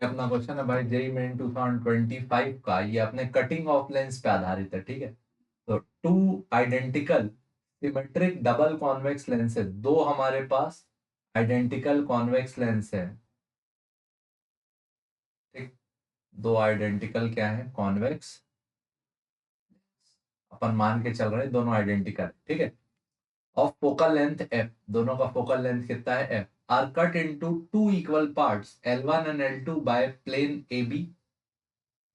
अपना क्वेश्चन है भाई जेई मेन 2025 का, ये अपने कटिंग ऑफ लेंस पे आधारित है, ठीक है। तो two identical symmetric double convex lenses, दो हमारे पास आइडेंटिकल कॉन्वेक्स लेंस है, ठीक। दो आइडेंटिकल क्या है, कॉन्वेक्स, अपन मान के चल रहे हैं दोनों आइडेंटिकल, ठीक है। ऑफ फोकल लेंथ एफ, दोनों का फोकल लेंथ कितना है f, R cut into two equal parts L1 and L2 by plane A B.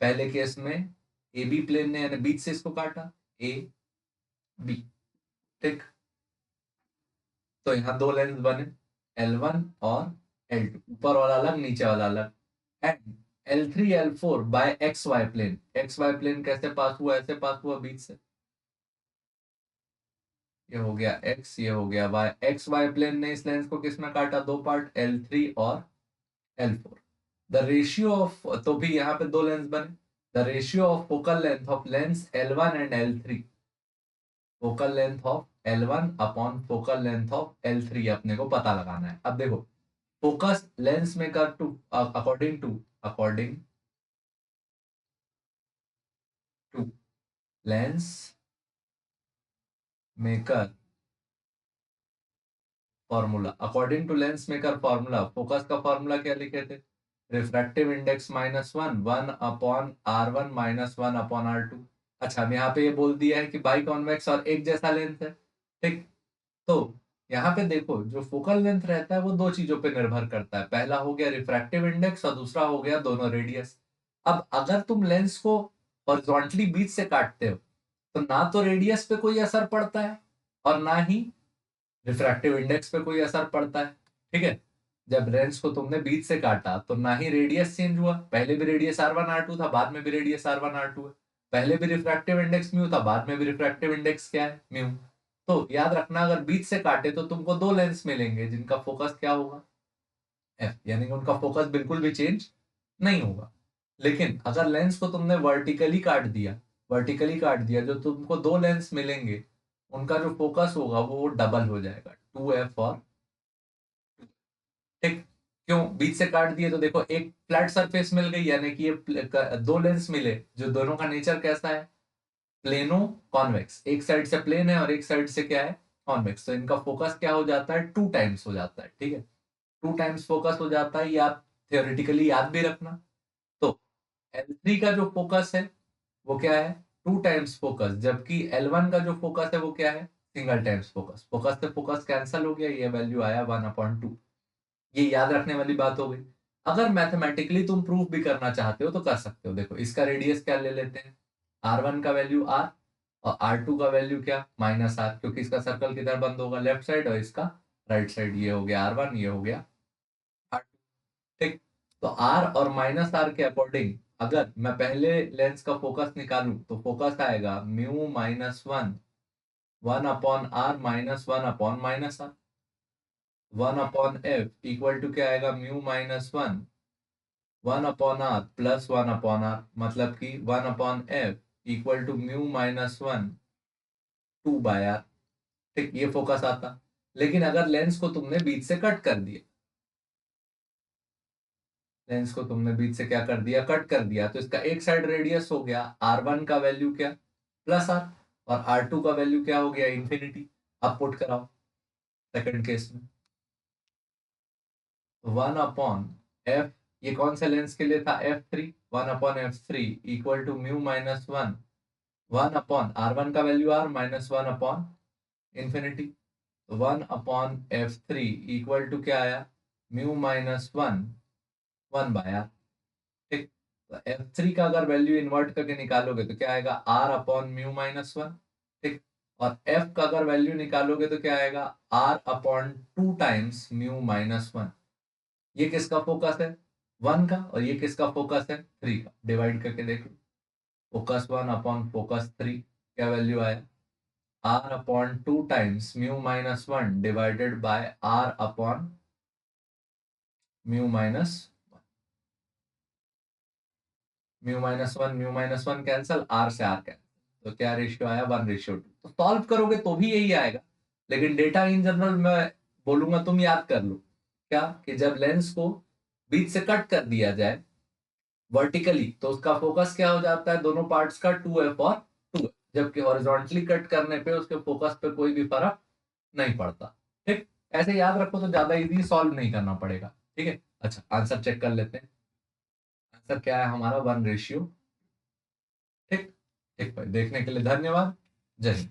पहले केस में ए बी प्लेन ने यानी बीच से इसको काटा, ए बी, ठीक। तो यहाँ दो लेंस बने, L1 और L2, ऊपर वाला अलग नीचे वाला अलग। And L3 L4 by X Y plane, X Y plane कैसे पास हुआ, ऐसे पास हुआ बीच से, ये हो गया एक्स, ये हो गया वाई, एक्स वाई प्लेन ने इस लेंस को किस में काटा, दो पार्ट L3 और L4। द रेशियो ऑफ, तो भी यहाँ पे दो लेंस बने, the ratio of focal length of lens L1 and L3, focal length of L1 upon focal length of L3 अपने को पता लगाना है। अब देखो, focus lens maker to according to lens maker formula, according to lens maker formula, focus का formula क्या लिखे थे, रिफ्रैक्टिव इंडेक्स -1, 1/R1 -1/R2। अच्छा, हम यहाँ पे ये बोल दिया है कि बाई कॉन्वेक्स और एक जैसा लेंथ है, ठीक। तो यहाँ पे देखो, जो फोकल लेंथ रहता है वो दो चीजों पे निर्भर करता है, पहला हो गया रिफ्रैक्टिव इंडेक्स और दूसरा हो गया दोनों रेडियस। अब अगर तुम लेंस को हॉरिजॉन्टली बीच से काटते हो तो ना तो रेडियस पे कोई असर पड़ता है और ना ही रिफ्रैक्टिव इंडेक्स पे कोई असर पड़ता है, ठीक है। जब लेंस को तुमने बीच से काटा तो ना ही रेडियस चेंज हुआ, पहले भी रेडियस R1 R2 था, बाद में भी रेडियस R1 R2 है, पहले भी रिफ्रैक्टिव इंडेक्स म्यू था, बाद में भी रिफ्रैक्टिव इंडेक्स क्या है, म्यू। तो याद रखना, अगर बीच से काटे तो तुमको दो लेंस मिलेंगे जिनका फोकस क्या होगा, एफ, यानी कि उनका फोकस बिल्कुल भी चेंज नहीं होगा। लेकिन अगर लेंस को तुमने वर्टिकली काट दिया, जो तुमको दो लेंस मिलेंगे उनका जो फोकस होगा वो डबल हो जाएगा, 2f और, ठीक। क्यों, बीच से काट दिए तो देखो एक फ्लैट सरफेस मिल गई, यानी कि ये दो लेंस मिले जो दोनों का नेचर कैसा है, प्लेनो कॉन्वेक्स, एक साइड से प्लेन है और एक साइड से क्या है, कॉन्वेक्स। तो इनका फोकस क्या हो जाता है, टू टाइम्स हो जाता है, ठीक है। टू टाइम्स फोकस हो जाता है, ये आप थियोरेटिकली याद भी रखना। तो L3 का जो फोकस है वो क्या है, टू टाइम्स फोकस, जबकि L1 का जो फोकस है वो क्या है, सिंगल टाइम्स फोकस। फोकस से फोकस कैंसिल हो गया, ये वैल्यू आया 1/2। ये याद रखने वाली बात हो गई। अगर मैथमेटिकली तुम प्रूफ भी करना चाहते हो तो कर सकते हो, देखो इसका रेडियस क्या ले लेते हैं, R1 का वैल्यू R और R2 का वैल्यू क्या, -R, क्योंकि इसका सर्कल किधर बंद होगा, लेफ्ट साइड, और इसका राइट साइड। ये हो गया R1, ये हो गया R2, ठीक। तो R और -R के अकॉर्डिंग अगर मैं पहले लेंस का फोकस निकालूं तो फोकस आएगा mu -1, 1/R -1/-R, 1/f equal to क्या आएगा, म्यू -1, 1/R प्लस 1/R, मतलब कि 1/f equal to mu -1, 2/R, ठीक। ये फोकस आता। लेकिन अगर लेंस को तुमने बीच से कट कर दिया, लेंस को तुमने बीच से क्या कर दिया, कट कर दिया, तो इसका एक साइड रेडियस हो गया R1 का वैल्यू क्या, +R, और R2 का वैल्यू क्या हो गया, इंफिनिटी। अब पुट कराओ सेकंड केस में, 1/f, ये कौन से लेंस के लिए था, f3, 1/f3 equal to mu -1, 1/R1 का वैल्यू R -1/इंफिनिटी, 1/f3 इक्वल टू क्या आया, म्यू -1, 1/R, ठीक। तो f3 का अगर वैल्यू इन्वर्ट करके निकालोगे तो क्या आएगा, R/म्यू -1, ठीक। और f का अगर वैल्यू निकालोगे तो क्या आएगा, R/2 टाइम्स म्यू -1। ये किसका फोकस है, 1 का, और ये किसका फोकस है, 3 का, डिवाइड करके देख लो, फोकस 1/फोकस 3, क्या वैल्यू आया, R/2 times mu -1 divided by R/म्यू minus mu minus one cancel, R से R कैंसल, तो क्या रेशियो आया, 1:2। तो सॉल्व करोगे तो भी यही आएगा, लेकिन डेटा इन जनरल मैं बोलूंगा तुम याद कर लो, क्या कि जब लेंस को बीच से कट कर दिया जाए वर्टिकली तो उसका फोकस क्या हो जाता है दोनों पार्ट्स का 2f और 2f, जबकि हॉरिजॉन्टली कट करने पे उसके फोकस पे कोई भी फर्क नहीं पड़ता। ठीक, ऐसे याद रखो तो ज्यादा इजी, सॉल्व नहीं करना पड़ेगा। ठीक है, अच्छा आंसर चेक कर लेते हैं। आंसर क्या है हमारा 1:। ठीक, ठीक भाई, देखने के लिए धन्यवाद। जय हिंद।